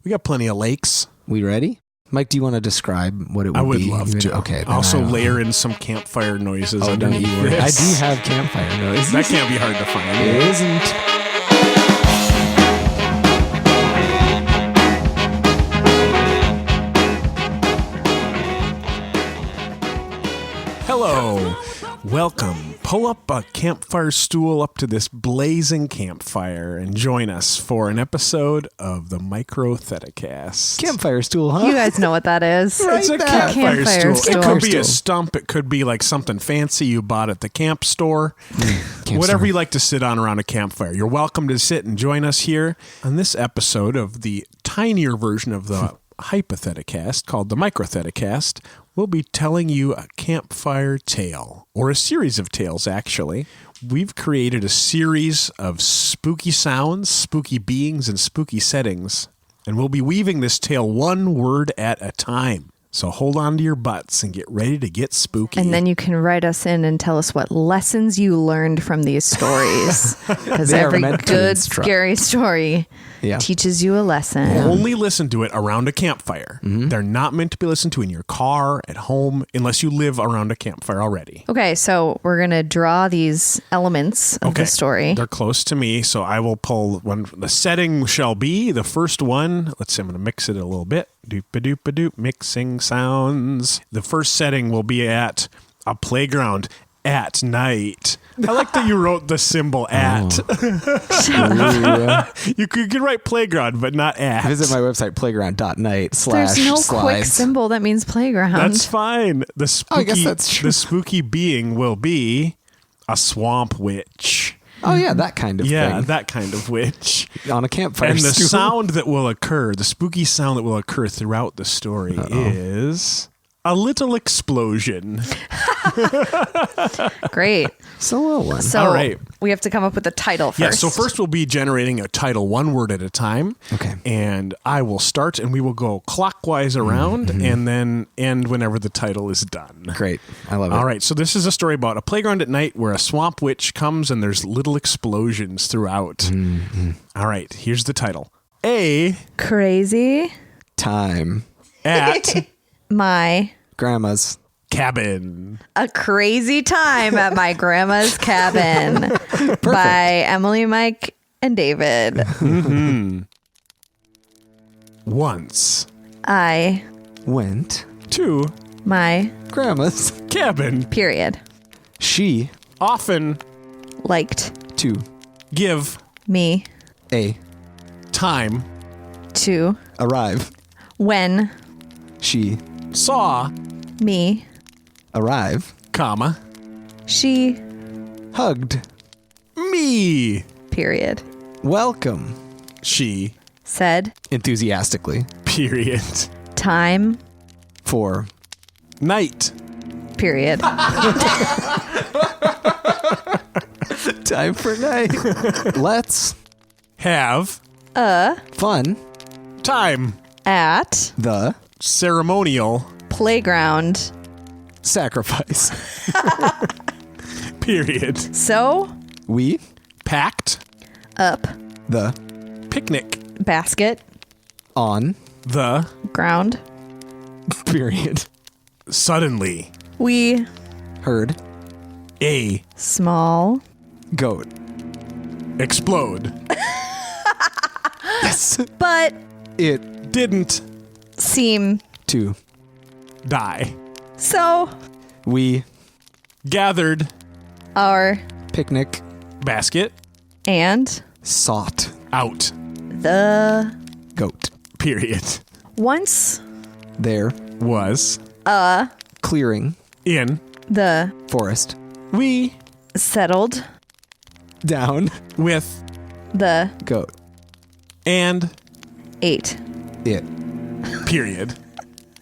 We got plenty of lakes. We ready? Mike, do you want to describe what it would be? I would love to. Okay. Also layer in some campfire noises. Oh, don't you worry. I do have campfire noises. That can't be hard to find. It isn't. Hello. Welcome. Pull up a campfire stool up to this blazing campfire and join us for an episode of the Microtheticast. Campfire stool, huh? You guys know what that is. It's a there. campfire stool. It could be Stool. a stump. It could be like something fancy you bought at the camp store. Camp Whatever store. you like to sit on around a campfire. You're welcome to sit and join us here on this episode of the tinier version of the Hypotheticast called the Microtheticast. We'll be telling you a campfire tale, or a series of tales, actually. We've created a series of spooky sounds, spooky beings, and spooky settings, and we'll be weaving this tale one word at a time. So hold on to your butts and get ready to get spooky. And then you can write us in and tell us what lessons you learned from these stories. Because They are every meant to good, instruct. scary story Yeah. teaches you a lesson. Only listen to it around a campfire. They're not meant to be listened to in your car, at home, unless you live around a campfire already. Okay, so we're going to draw these elements of the story. They're close to me, so I will pull one. The setting shall be the first one. Let's see, I'm going to mix it a little bit. Doop-a-doop-a-doop, mixing sounds. The first setting will be at a playground at night. I like that you wrote the symbol at. You could write playground, but not at. Visit my website, playground.night/. There's no quick symbol that means playground. That's fine. The spooky, I guess that's true. The spooky being will be a swamp witch. Oh, yeah, that kind of thing. That kind of witch. On a campfire And the stool. sound that will occur, the spooky sound that will occur throughout the story is a little explosion. Great. It's a little one. So All right. we have to come up with a title first. Yeah, so first we'll be generating a title one word at a time. Okay. And I will start and we will go clockwise around and then end whenever the title is done. Great. I love it. All right, so this is a story about a playground at night where a swamp witch comes and there's little explosions throughout. All right, here's the title. A Crazy. Time. at My Grandma's. cabin. A Crazy Time at My Grandma's Cabin by Emily, Mike, and David. Once I, Went. to my, Grandma's. cabin. period, She. Often liked To. give me A. time. to Arrive. when She. Saw, me, Arrive. comma, she, Hugged. me. period, Welcome. She, said, Enthusiastically. period. time, For. Night. period. Time for night. Let's. Have Fun. time. At The. Ceremonial. playground. Sacrifice. Period. So, We. Packed. up, The. Picnic. basket, On. The ground. Period. suddenly. We, Heard. A small, Goat. explode. Yes. but It. Didn't seem To. die. so. We. Gathered. Our Picnic. Basket. and Sought. Out. the Goat. Period. once There. Was Clearing. in. the Forest. We settled Down. with the Goat. and ate. It. period.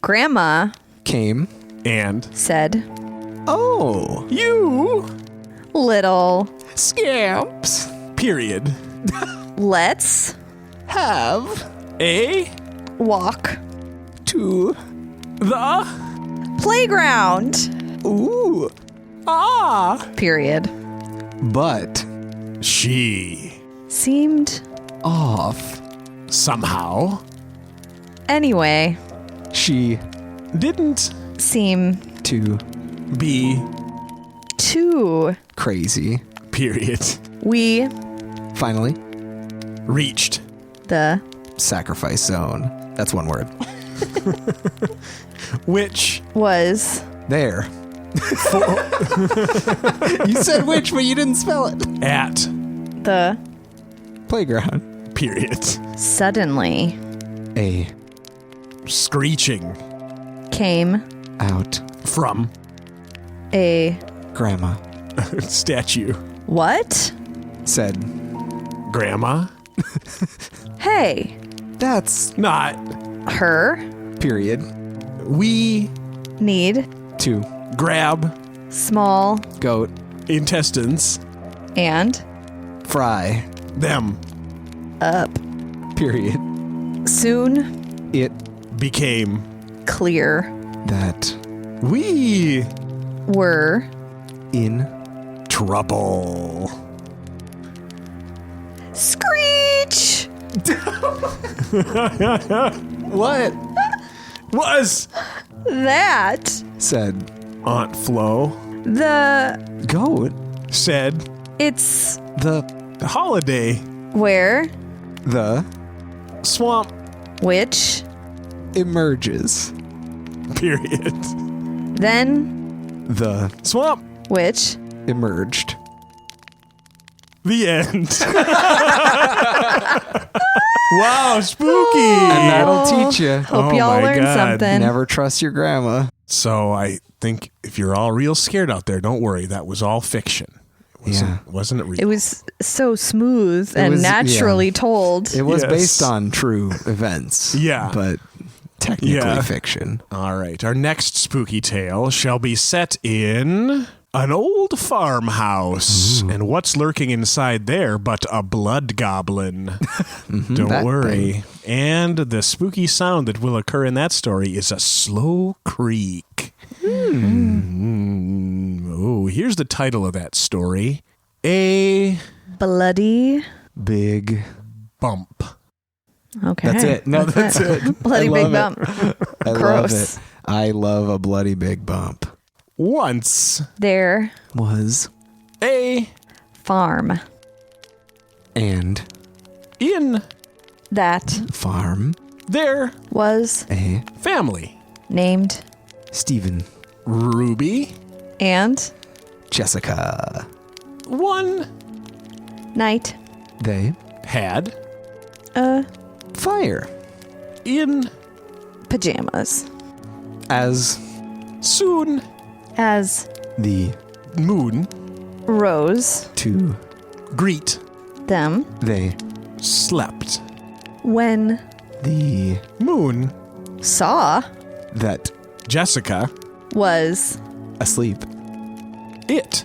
Grandma Came. And said, Oh. you little, Scamps. period. let's Have. A walk To. the playground. Ooh. Period. But. she Seemed Off. somehow Anyway, She didn't seem to be too. crazy. period. We Finally, Reached the sacrifice zone. That's one word. which was There. You said which, but you didn't spell it. at the Playground. period. suddenly A Screeching came out from a grandma statue. what? said, Grandma, Hey, that's not her period. we need To grab small goat intestines and fry. them up. Period. Soon It became clear that we were in trouble. screech what Was that said Aunt Flo the goat. said it's The holiday where the swamp which emerges. period. then The Swamp which emerged. the end. Wow, spooky. And that'll teach you. hope Oh y'all my learned God. something. Never trust your grandma. So I think if you're all real scared out there, don't worry. That was all fiction. Wasn't it real? It was so smooth and was- naturally yeah. told. It was Yes. based on true events. Yeah. But technically Yeah. fiction. All right. Our next spooky tale shall be set in an old farmhouse. And what's lurking inside there but a blood goblin? Don't that worry. And the spooky sound that will occur in that story is a slow creak. Oh, here's the title of that story. A Bloody. Big. bump. Okay. That's it. No, that's it. Bloody I big love bump. it. I love Gross. it. I love a bloody big bump. Once There Was a farm and Mm. in that farm their was a family. named Stephen Ruby and Jessica. one night They had fire in pajamas as soon as the moon rose two greet them they slept. when the Moon saw that Jessica was asleep. it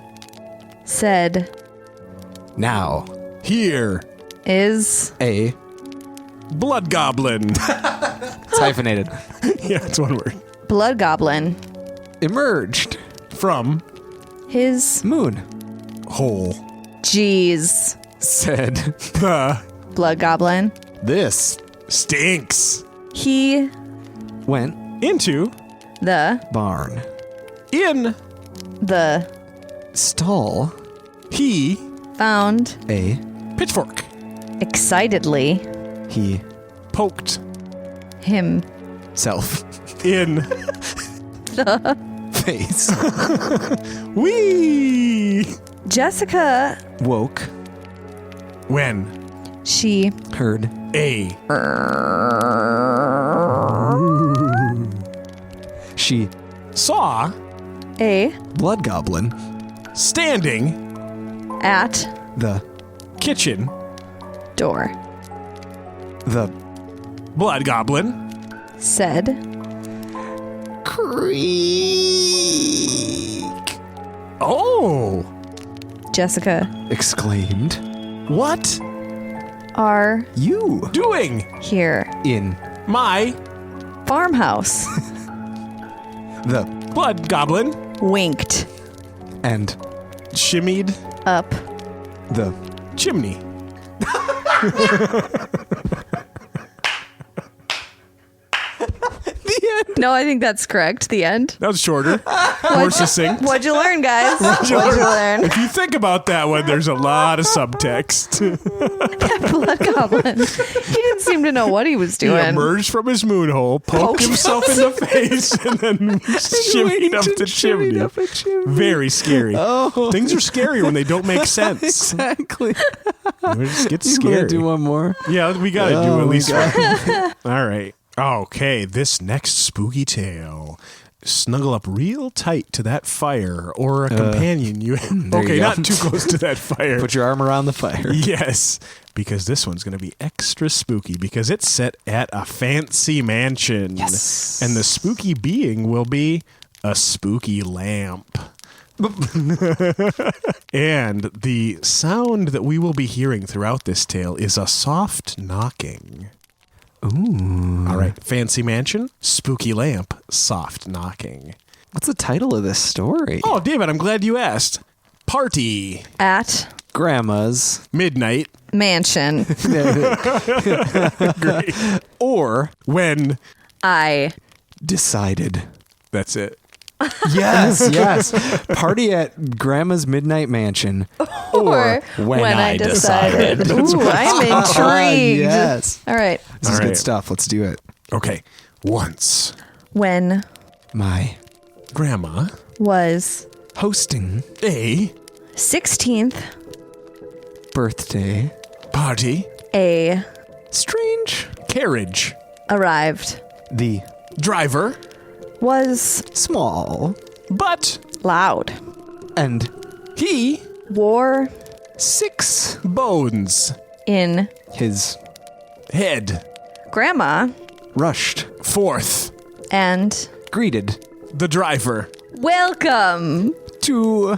said Now here is a blood goblin. it's hyphenated Yeah, it's one word. blood goblin emerged From his moon hole. Jeez. said The Blood goblin. this stinks. He went Into the barn in the stall he found a pitchfork. excitedly he Poked him self in face wee Jessica. woke when She heard a she saw a blood goblin standing at the kitchen. door the Blood goblin said creak oh Jessica. exclaimed what Are you doing here in my farmhouse. the blood goblin Winked and shimmied up the No, I think that's correct. The end. That was shorter, more succinct. What'd you learn, guys? What'd you learn? If you think about that one, there's a lot of subtext. That blood goblin. He didn't seem to know what he was He doing. emerged from his moon hole, poked himself in the face, and then shimmied up the chimney. Very scary. Oh. Things are scarier when they don't make sense. Exactly. It just gets You scary. want to do one more? Yeah, we got to do Oh at my least God. one. All right. Okay, this next spooky tale. Snuggle up real tight to that fire or a companion you... Okay, you go. not too close to that fire. Put your arm around the fire. Yes, because this one's going to be extra spooky because it's set at a fancy mansion. Yes. And the spooky being will be a spooky lamp. And the sound that we will be hearing throughout this tale is a soft knocking. Ooh. All right, fancy mansion, spooky lamp, soft knocking. What's the title of this story? Oh, David, I'm glad you asked. Party, At Grandma's. midnight, mansion. great. Or When, I decided. that's it. Yes, yes. Party at Grandma's Midnight Mansion. or when I decided. Ooh, I'm intrigued. Yes. All right. This is All right. good stuff. Let's do it. Okay, once When My grandma, was hosting a 16th birthday party, a strange carriage, arrived the was driver, small but loud and he wore 6 bones, in his head, grandma rushed forth, and greeted the driver, welcome to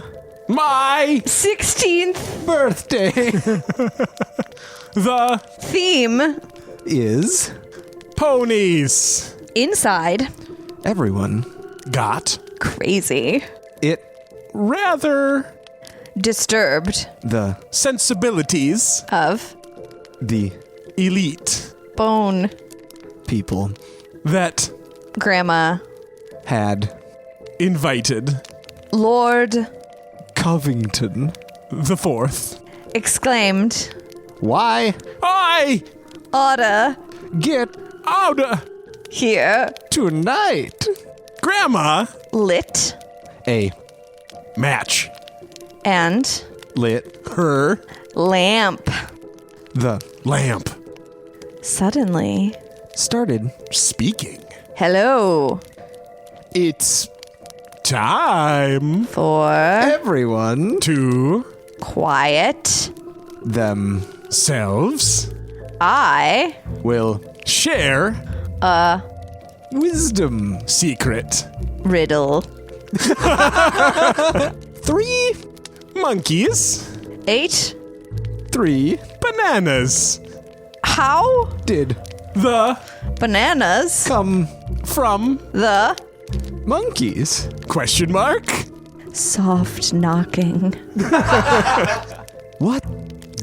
my 16th birthday the theme is ponies inside everyone got crazy it rather disturbed the sensibilities of the elite bone people that grandma had invited Lord Covington. the fourth. exclaimed Why I oughta get oughta here tonight grandma lit a match and lit her lamp the lamp suddenly started speaking. hello it's Time for everyone to quiet themselves I will share a wisdom secret. riddle 3 Monkeys, 8 3 bananas, how did the bananas come from the monkeys question mark soft knocking what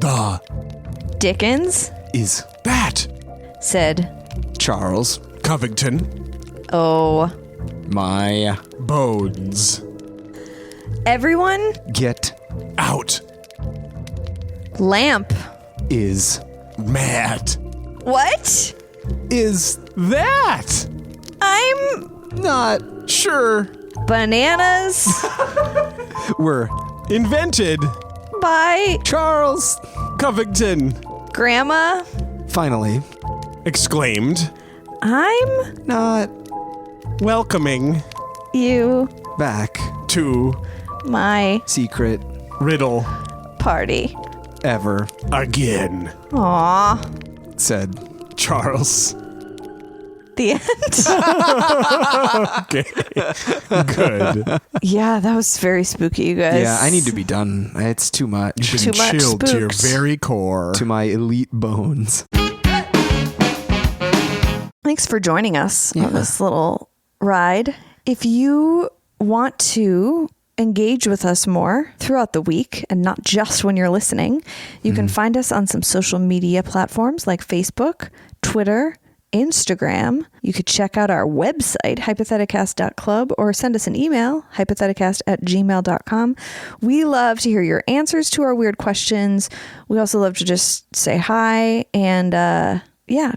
the Dickens is that said Charles Covington oh my bones everyone get out lamp is mad what is that I'm not sure bananas were invented by Charles Covington grandma finally exclaimed I'm not welcoming you back to my secret riddle party ever again, Aw. said Charles. The end. Okay, good. Yeah, that was very spooky, you guys. yeah I need to be done it's too much Too Been much chilled to your spooks. very core. to my elite bones. Thanks for joining us on this little ride. If you want to engage with us more throughout the week and not just when you're listening, you can find us on some social media platforms like Facebook, Twitter, Instagram. You could check out our website, Hypotheticast.club, or send us an email, hypotheticast@gmail.com. We love to hear your answers to our weird questions. We also love to just say hi and,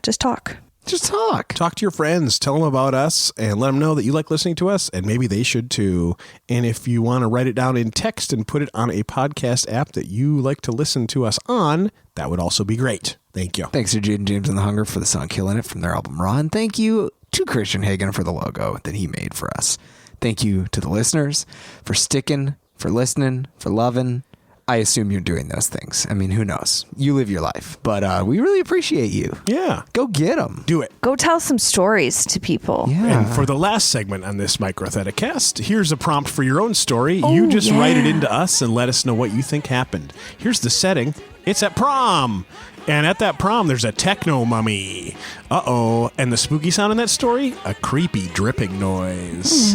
just talk. Just talk. Talk to your friends. Tell them about us and let them know that you like listening to us, and maybe they should too. And if you want to write it down in text and put it on a podcast app that you like to listen to us on, that would also be great. Thank you. Thanks to Jaden James and the Hunger for the song Killing It from their album Raw. And thank you to Christian Hagen for the logo that he made for us. Thank you to the listeners for sticking, for listening, for loving. I assume you're doing those things. I mean, who knows? You live your life. But we really appreciate you. Yeah. Go get them. Do it. Go tell some stories to people. Yeah. And for the last segment on this Microtheticast, here's a prompt for your own story. You just write it into us and let us know what you think happened. Here's the setting. It's at prom. And at that prom, there's a techno mummy. Uh-oh. And the spooky sound in that story? A creepy dripping noise.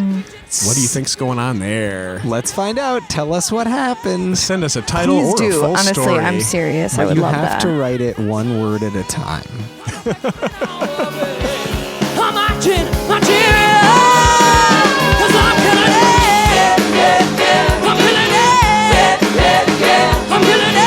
What do you think's going on there? Let's find out. Tell us what happened. Send us a title Please or do. a full Honestly, story. I'm serious. But I would you love have that. to write it one word at a time. I'm marching, marching, 'cause I'm killing it. I'm killing it. I'm killing it. I'm killing it.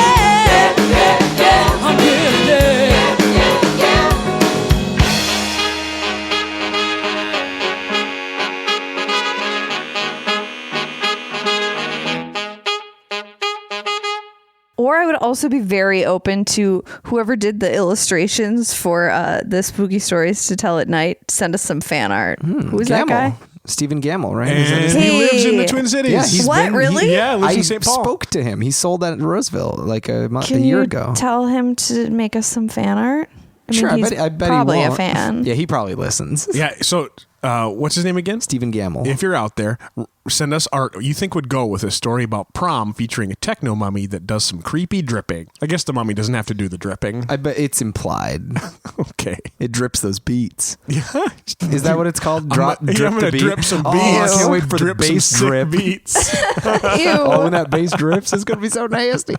Or I would also be very open to whoever did the illustrations for the spooky stories to tell at night. Send us some fan art. Who is that guy? Stephen Gamble, right? And Is he Hey. lives in the Twin Cities. Yeah, he's What, really? lives I in St. Paul. spoke to him. He sold that at Roseville like a Can year you ago. tell him to make us some fan art? I mean, Sure, he's I bet probably he a won't. fan. Yeah, he probably listens. Yeah, so what's his name again? Stephen Gamble. If you're out there, send us art you think would go with a story about prom featuring a techno mummy that does some creepy dripping. I guess the mummy doesn't have to do the dripping. I bet it's implied. Okay. It drips those beats. Yeah. Is that what it's called? Drip I'm the gonna beat? drip some beats. Oh, I can't wait for the Drip some bass sick drip. beats. Ew. Oh, when that bass drips, it's going to be so nasty.